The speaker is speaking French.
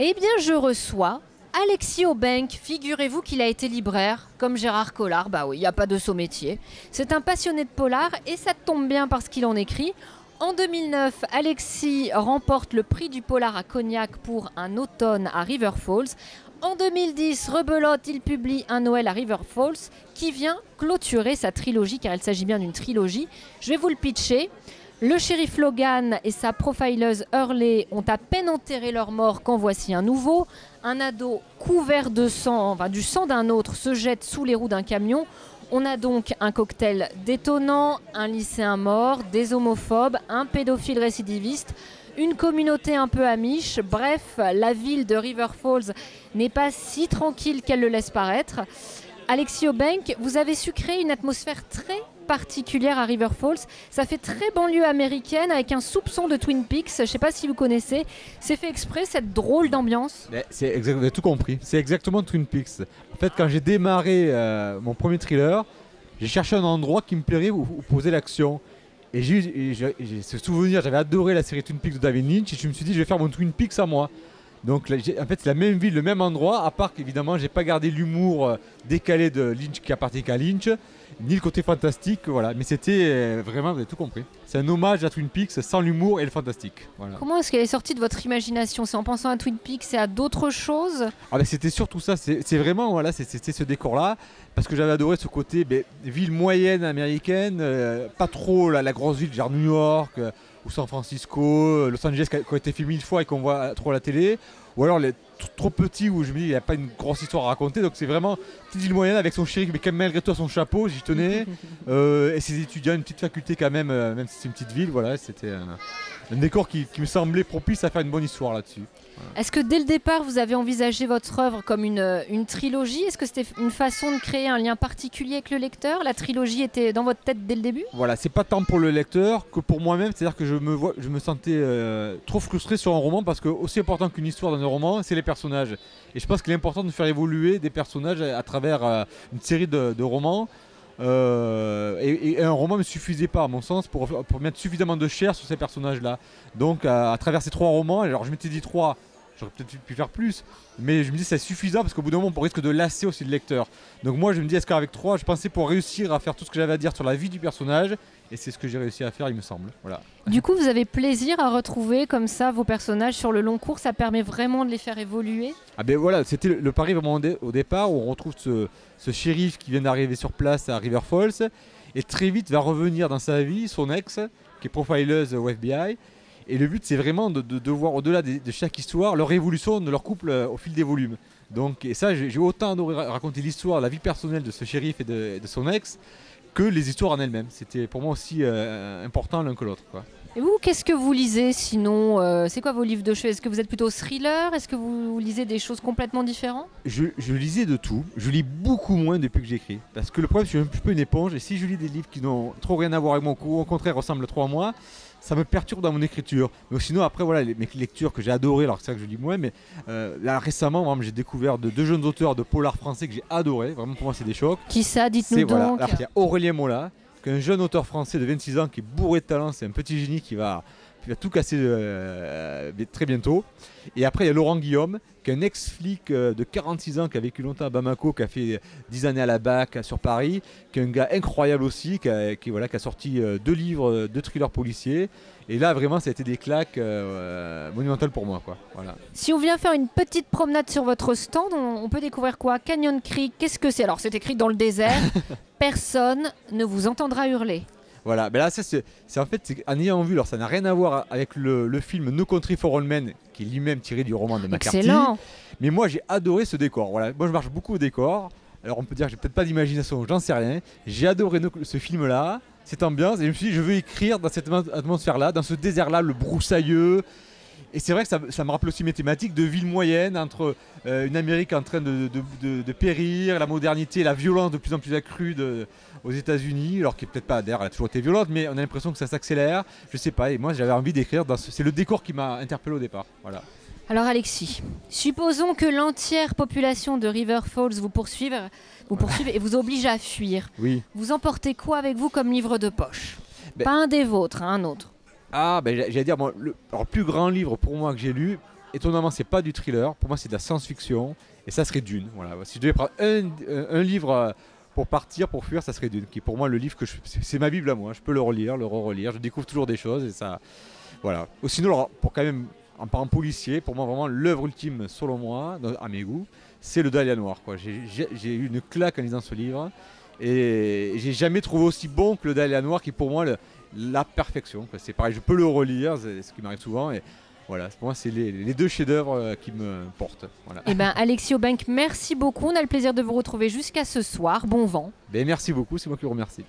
Eh bien, je reçois Alexis Aubenque. Figurez-vous qu'il a été libraire, comme Gérard Collard. Bah oui, il n'y a pas de saut métier. C'est un passionné de polar et ça tombe bien parce qu'il en écrit. En 2009, Alexis remporte le prix du polar à Cognac pour Un automne à River Falls. En 2010, rebelote, il publie Un Noël à River Falls qui vient clôturer sa trilogie, car il s'agit bien d'une trilogie. Je vais vous le pitcher. Le shérif Logan et sa profileuse Hurley ont à peine enterré leur mort quand voici un nouveau. Un ado couvert de sang, enfin du sang d'un autre, se jette sous les roues d'un camion. On a donc un cocktail détonnant, un lycéen mort, des homophobes, un pédophile récidiviste, une communauté un peu amiche. Bref, la ville de River Falls n'est pas si tranquille qu'elle le laisse paraître. Alexis Aubenque, vous avez su créer une atmosphère très particulière à River Falls. Ça fait très banlieue américaine avec un soupçon de Twin Peaks. Je ne sais pas si vous connaissez. C'est fait exprès, cette drôle d'ambiance. Vous avez tout compris. C'est exactement Twin Peaks. En fait, quand j'ai démarré mon premier thriller, j'ai cherché un endroit qui me plairait où poser l'action. Et j'ai ce souvenir, j'avais adoré la série Twin Peaks de David Lynch et je me suis dit je vais faire mon Twin Peaks à moi. Donc là, en fait c'est la même ville, le même endroit, à part qu'évidemment j'ai pas gardé l'humour décalé de Lynch qui appartient qu'à Lynch, ni le côté fantastique, voilà. Mais c'était vraiment, vous avez tout compris. C'est un hommage à Twin Peaks sans l'humour et le fantastique. Voilà. Comment est-ce qu'elle est sortie de votre imagination? C'est en pensant à Twin Peaks et à d'autres choses? Ah ben c'était surtout ça, c'est vraiment voilà, c'était ce décor-là, parce que j'avais adoré ce côté ville moyenne américaine, pas trop la grosse ville genre New York ou San Francisco, Los Angeles qui a été fait 1000 fois et qu'on voit trop à la télé, ou alors les trop petits où je me dis il n'y a pas une grosse histoire à raconter, donc c'est vraiment une petite ville moyenne avec son shérif mais quand même malgré tout son chapeau, j'y tenais, et ses étudiants, une petite faculté quand même, même si c'est une petite ville, voilà, c'était un décor qui me semblait propice à faire une bonne histoire là-dessus. Voilà. Est-ce que dès le départ vous avez envisagé votre œuvre comme une trilogie? Est-ce que c'était une façon de créer un lien particulier avec le lecteur? La trilogie était dans votre tête dès le début? Voilà, c'est pas tant pour le lecteur que pour moi-même, c'est-à-dire que je me sentais trop frustré sur un roman parce que aussi important qu'une histoire dans un roman, c'est les personnages. Et je pense qu'il est important de faire évoluer des personnages à travers une série de romans. Et un roman ne me suffisait pas à mon sens pour mettre suffisamment de chair sur ces personnages là, donc à travers ces 3 romans, alors je m'étais dit 3, j'aurais peut-être pu faire plus, mais je me dis c'est suffisant parce qu'au bout d'un moment on risque de lasser aussi le lecteur, donc moi je me dis est-ce qu'avec 3 je pensais pour réussir à faire tout ce que j'avais à dire sur la vie du personnage, et c'est ce que j'ai réussi à faire il me semble, voilà. Du coup vous avez plaisir à retrouver comme ça vos personnages sur le long cours, ça permet vraiment de les faire évoluer? Ah ben voilà, c'était le pari vraiment au départ où on retrouve ce shérif qui vient d'arriver sur place à River Falls et très vite va revenir dans sa vie son ex qui est profileuse au FBI, et le but c'est vraiment de voir au-delà de chaque histoire leur évolution de leur couple au fil des volumes. Donc, et ça j'ai autant adoré raconter l'histoire, la vie personnelle de ce shérif et de son ex que les histoires en elles-mêmes. C'était pour moi aussi important l'un que l'autre, quoi. Et vous, qu'est-ce que vous lisez sinon? C'est quoi vos livres de chevet? Est-ce que vous êtes plutôt thriller? Est-ce que vous lisez des choses complètement différentes? Je lisais de tout. Je lis beaucoup moins depuis que j'écris. Parce que le problème, je suis un petit peu une éponge. Et si je lis des livres qui n'ont trop rien à voir avec moi, ou au contraire ressemblent trop à moi, ça me perturbe dans mon écriture. Mais sinon, après, voilà, mes lectures que j'ai adorées, alors c'est ça que je lis moins, mais là récemment, vraiment, j'ai découvert 2 jeunes auteurs de polar français que j'ai adorés. Vraiment, pour moi, c'est des chocs. Qui ça? Dites-nous donc. Voilà. Alors, il y a Aurélien Mola, qu'un jeune auteur français de 26 ans qui est bourré de talent, c'est un petit génie qui va tout casser très bientôt. Et après il y a Laurent Guillaume, qui est un ex-flic de 46 ans qui a vécu longtemps à Bamako, qui a fait 10 années à la BAC sur Paris, qui est un gars incroyable aussi, qui a sorti 2 livres, 2 thrillers policiers. Et là vraiment ça a été des claques monumentales pour moi, quoi. Voilà. Si on vient faire une petite promenade sur votre stand, on peut découvrir quoi? Canyon Creek, qu'est-ce que c'est? Alors c'est écrit dans le désert, personne ne vous entendra hurler. Voilà, ben là ça c'est en fait en ayant vu, alors ça n'a rien à voir avec le film No Country for Old Men qui est lui-même tiré du roman de McCarthy. Excellent. Mais moi j'ai adoré ce décor. Voilà, moi je marche beaucoup au décor. Alors on peut dire que j'ai peut-être pas d'imagination, j'en sais rien. J'ai adoré ce film-là, cette ambiance, et je me suis dit je veux écrire dans cette atmosphère-là, dans ce désert-là, le broussailleux. Et c'est vrai que ça me rappelle aussi mes thématiques de ville moyenne, entre une Amérique en train de périr, la modernité, la violence de plus en plus accrue aux États-Unis, alors qui est peut-être pas, d'ailleurs elle a toujours été violente, mais on a l'impression que ça s'accélère, je sais pas, et moi j'avais envie d'écrire, c'est le décor qui m'a interpellé au départ, voilà. Alors Alexis, supposons que l'entière population de River Falls vous poursuive et vous oblige à fuir. Oui. Vous emportez quoi avec vous comme livre de poche? Ben, pas un des vôtres, un autre. Ah, ben j'allais dire, bon, le plus grand livre pour moi que j'ai lu, étonnamment, c'est pas du thriller. Pour moi, c'est de la science-fiction. Et ça serait Dune. Voilà. Si je devais prendre un livre pour partir, pour fuir, ça serait Dune. Qui est pour moi le livre c'est ma Bible à moi. Je peux le relire, le re-relire. Je découvre toujours des choses et ça. Voilà. Ou sinon, alors, pour quand même en parlant policier, pour moi vraiment l'œuvre ultime selon moi, à mes goûts, c'est le Dahlia Noir. J'ai eu une claque en lisant ce livre et j'ai jamais trouvé aussi bon que le Dahlia Noir qui est pour moi la perfection. C'est pareil, je peux le relire, c'est ce qui m'arrive souvent. Et voilà, pour moi, c'est les deux chefs-d'œuvre qui me portent. Voilà. Eh ben, Alexis Aubenque, merci beaucoup. On a le plaisir de vous retrouver jusqu'à ce soir. Bon vent. Ben, merci beaucoup, c'est moi qui vous remercie.